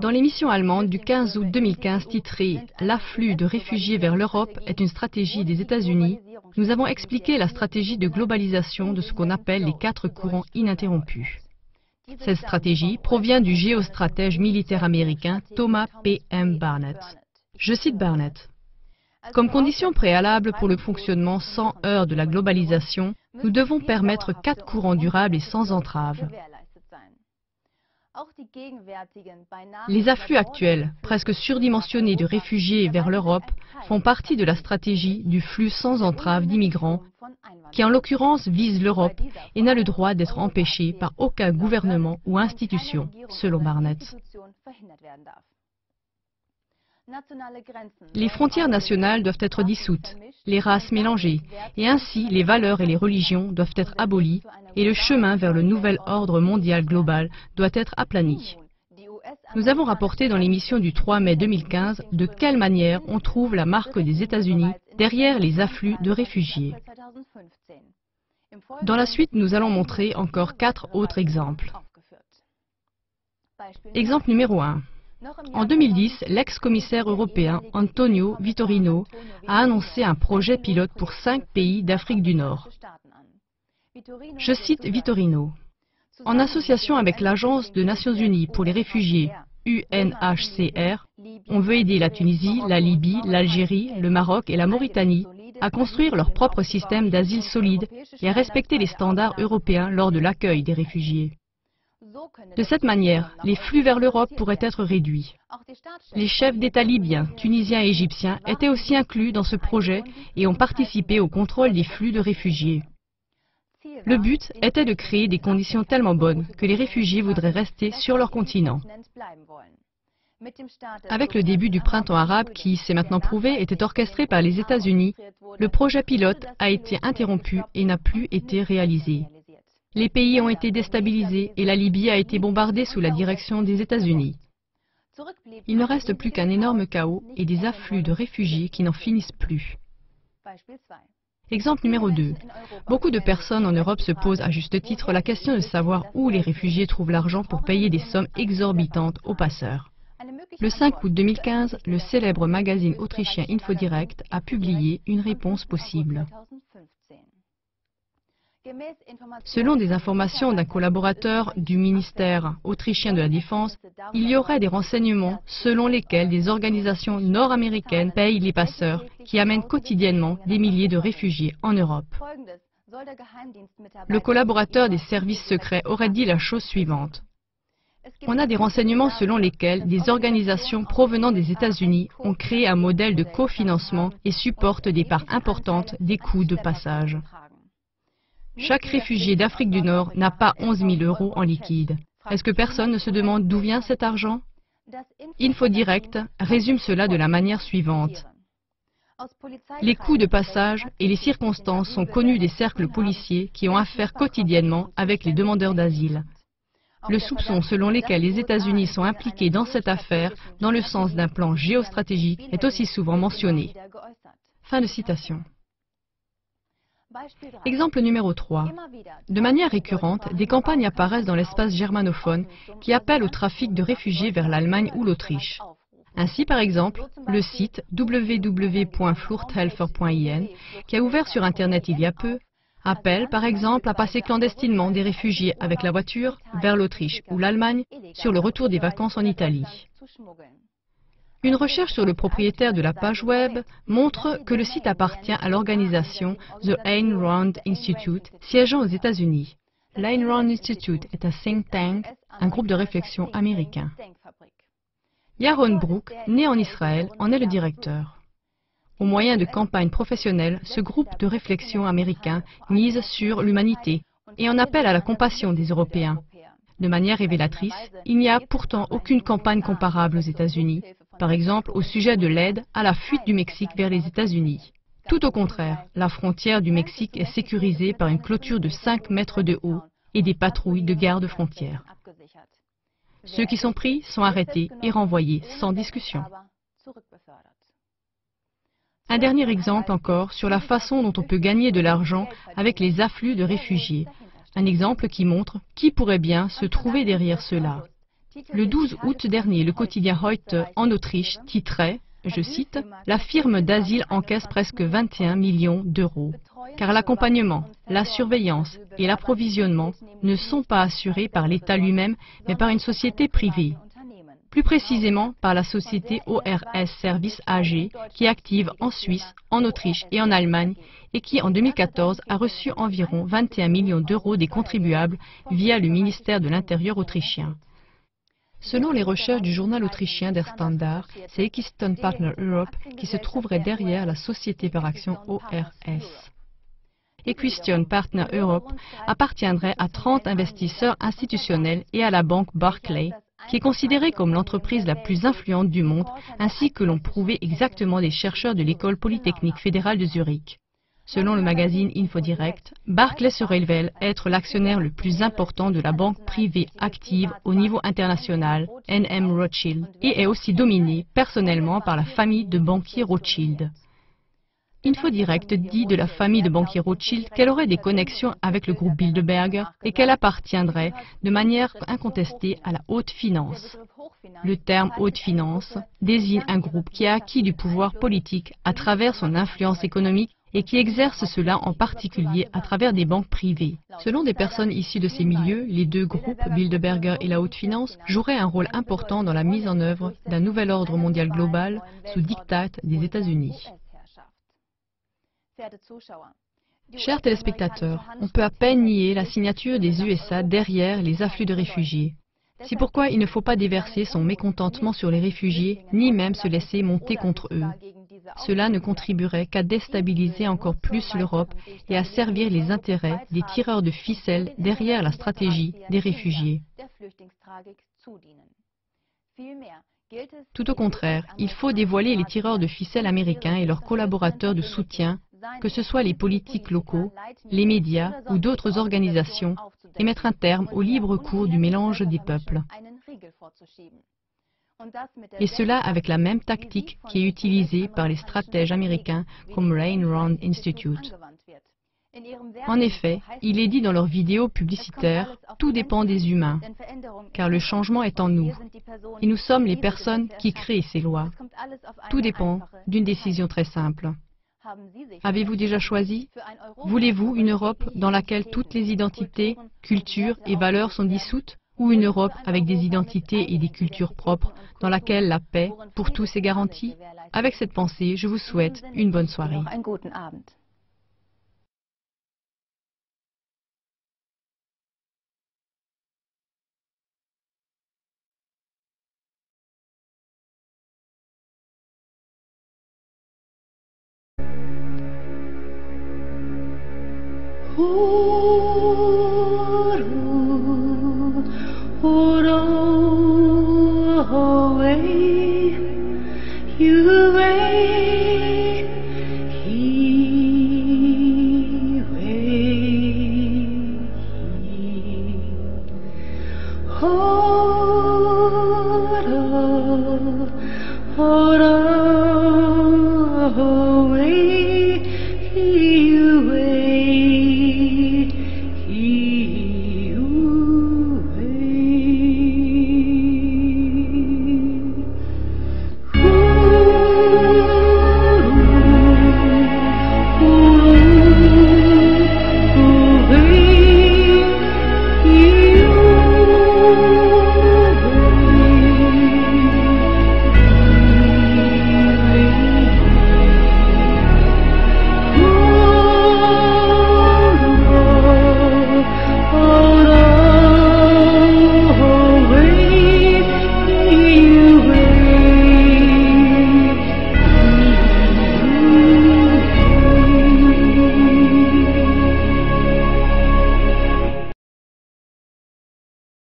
Dans l'émission allemande du 15 août 2015 titrée « L'afflux de réfugiés vers l'Europe est une stratégie des États-Unis », nous avons expliqué la stratégie de globalisation de ce qu'on appelle les 4 courants ininterrompus. Cette stratégie provient du géostratège militaire américain Thomas P. M. Barnett. Je cite Barnett. « Comme condition préalable pour le fonctionnement sans heurts de la globalisation, nous devons permettre 4 courants durables et sans entrave. Les afflux actuels, presque surdimensionnés de réfugiés vers l'Europe, font partie de la stratégie du flux sans entrave d'immigrants, qui en l'occurrence vise l'Europe et n'a le droit d'être empêché par aucun gouvernement ou institution, selon Barnett. Les frontières nationales doivent être dissoutes, les races mélangées, et ainsi les valeurs et les religions doivent être abolies, et le chemin vers le nouvel ordre mondial global doit être aplani. Nous avons rapporté dans l'émission du 3 mai 2015 de quelle manière on trouve la marque des États-Unis derrière les afflux de réfugiés. Dans la suite, nous allons montrer encore 4 autres exemples. Exemple numéro 1. En 2010, l'ex-commissaire européen Antonio Vitorino a annoncé un projet pilote pour 5 pays d'Afrique du Nord. Je cite Vitorino. En association avec l'Agence des Nations Unies pour les réfugiés, UNHCR, on veut aider la Tunisie, la Libye, l'Algérie, le Maroc et la Mauritanie à construire leur propre système d'asile solide et à respecter les standards européens lors de l'accueil des réfugiés. De cette manière, les flux vers l'Europe pourraient être réduits. Les chefs d'État libyens, tunisiens et égyptiens étaient aussi inclus dans ce projet et ont participé au contrôle des flux de réfugiés. Le but était de créer des conditions tellement bonnes que les réfugiés voudraient rester sur leur continent. Avec le début du printemps arabe qui, c'est maintenant prouvé, était orchestré par les États-Unis, le projet pilote a été interrompu et n'a plus été réalisé. Les pays ont été déstabilisés et la Libye a été bombardée sous la direction des États-Unis. Il ne reste plus qu'un énorme chaos et des afflux de réfugiés qui n'en finissent plus. Exemple numéro 2. Beaucoup de personnes en Europe se posent à juste titre la question de savoir où les réfugiés trouvent l'argent pour payer des sommes exorbitantes aux passeurs. Le 5 août 2015, le célèbre magazine autrichien Infodirect a publié une réponse possible. Selon des informations d'un collaborateur du ministère autrichien de la Défense, il y aurait des renseignements selon lesquels des organisations nord-américaines payent les passeurs qui amènent quotidiennement des milliers de réfugiés en Europe. Le collaborateur des services secrets aurait dit la chose suivante. On a des renseignements selon lesquels des organisations provenant des États-Unis ont créé un modèle de cofinancement et supportent des parts importantes des coûts de passage. Chaque réfugié d'Afrique du Nord n'a pas 11 000 € en liquide. Est-ce que personne ne se demande d'où vient cet argent? Infodirect résume cela de la manière suivante. Les coûts de passage et les circonstances sont connus des cercles policiers qui ont affaire quotidiennement avec les demandeurs d'asile. Le soupçon selon lequel les États-Unis sont impliqués dans cette affaire, dans le sens d'un plan géostratégique, est aussi souvent mentionné. Fin de citation. Exemple numéro 3. De manière récurrente, des campagnes apparaissent dans l'espace germanophone qui appellent au trafic de réfugiés vers l'Allemagne ou l'Autriche. Ainsi, par exemple, le site www.fluchthelfer.in, qui a ouvert sur Internet il y a peu, appelle par exemple à passer clandestinement des réfugiés avec la voiture vers l'Autriche ou l'Allemagne sur le retour des vacances en Italie. Une recherche sur le propriétaire de la page web montre que le site appartient à l'organisation The Ayn Rand Institute, siégeant aux États-Unis. L'Ayn Rand Institute est un think tank, un groupe de réflexion américain. Yaron Brook, né en Israël, en est le directeur. Au moyen de campagnes professionnelles, ce groupe de réflexion américain mise sur l'humanité et en appelle à la compassion des Européens. De manière révélatrice, il n'y a pourtant aucune campagne comparable aux États-Unis, par exemple au sujet de l'aide à la fuite du Mexique vers les États-Unis. Tout au contraire, la frontière du Mexique est sécurisée par une clôture de 5 mètres de haut et des patrouilles de garde-frontières. Ceux qui sont pris sont arrêtés et renvoyés sans discussion. Un dernier exemple encore sur la façon dont on peut gagner de l'argent avec les afflux de réfugiés. Un exemple qui montre qui pourrait bien se trouver derrière cela. Le 12 août dernier, le quotidien Heute en Autriche titrait, je cite, « La firme d'asile encaisse presque 21 millions d'euros, car l'accompagnement, la surveillance et l'approvisionnement ne sont pas assurés par l'État lui-même, mais par une société privée. Plus précisément par la société ORS Service AG, qui est active en Suisse, en Autriche et en Allemagne, et qui en 2014 a reçu environ 21 millions d'euros des contribuables via le ministère de l'Intérieur autrichien. » Selon les recherches du journal autrichien Der Standard, c'est Equiston Partner Europe qui se trouverait derrière la société par action ORS. Equiston Partner Europe appartiendrait à 30 investisseurs institutionnels et à la banque Barclays, qui est considérée comme l'entreprise la plus influente du monde, ainsi que l'ont prouvé exactement des chercheurs de l'École polytechnique fédérale de Zurich. Selon le magazine InfoDirect, Barclays se révèle être l'actionnaire le plus important de la banque privée active au niveau international, NM Rothschild, et est aussi dominé personnellement par la famille de banquiers Rothschild. InfoDirect dit de la famille de banquiers Rothschild qu'elle aurait des connexions avec le groupe Bilderberger et qu'elle appartiendrait de manière incontestée à la haute finance. Le terme haute finance désigne un groupe qui a acquis du pouvoir politique à travers son influence économique et qui exerce cela en particulier à travers des banques privées. Selon des personnes issues de ces milieux, les deux groupes, Bilderberger et la haute finance, joueraient un rôle important dans la mise en œuvre d'un nouvel ordre mondial global sous diktat des États-Unis. Chers téléspectateurs, on peut à peine nier la signature des USA derrière les afflux de réfugiés. C'est pourquoi il ne faut pas déverser son mécontentement sur les réfugiés, ni même se laisser monter contre eux. Cela ne contribuerait qu'à déstabiliser encore plus l'Europe et à servir les intérêts des tireurs de ficelles derrière la stratégie des réfugiés. Tout au contraire, il faut dévoiler les tireurs de ficelles américains et leurs collaborateurs de soutien, que ce soit les politiques locaux, les médias ou d'autres organisations, et mettre un terme au libre cours du mélange des peuples. Et cela avec la même tactique qui est utilisée par les stratèges américains comme Ayn Rand Institute. En effet, il est dit dans leurs vidéos publicitaires, tout dépend des humains, car le changement est en nous, et nous sommes les personnes qui créent ces lois. Tout dépend d'une décision très simple. Avez-vous déjà choisi? Voulez-vous une Europe dans laquelle toutes les identités, cultures et valeurs sont dissoutes? Ou une Europe avec des identités et des cultures propres, dans laquelle la paix pour tous est garantie? Avec cette pensée, je vous souhaite une bonne soirée. Oh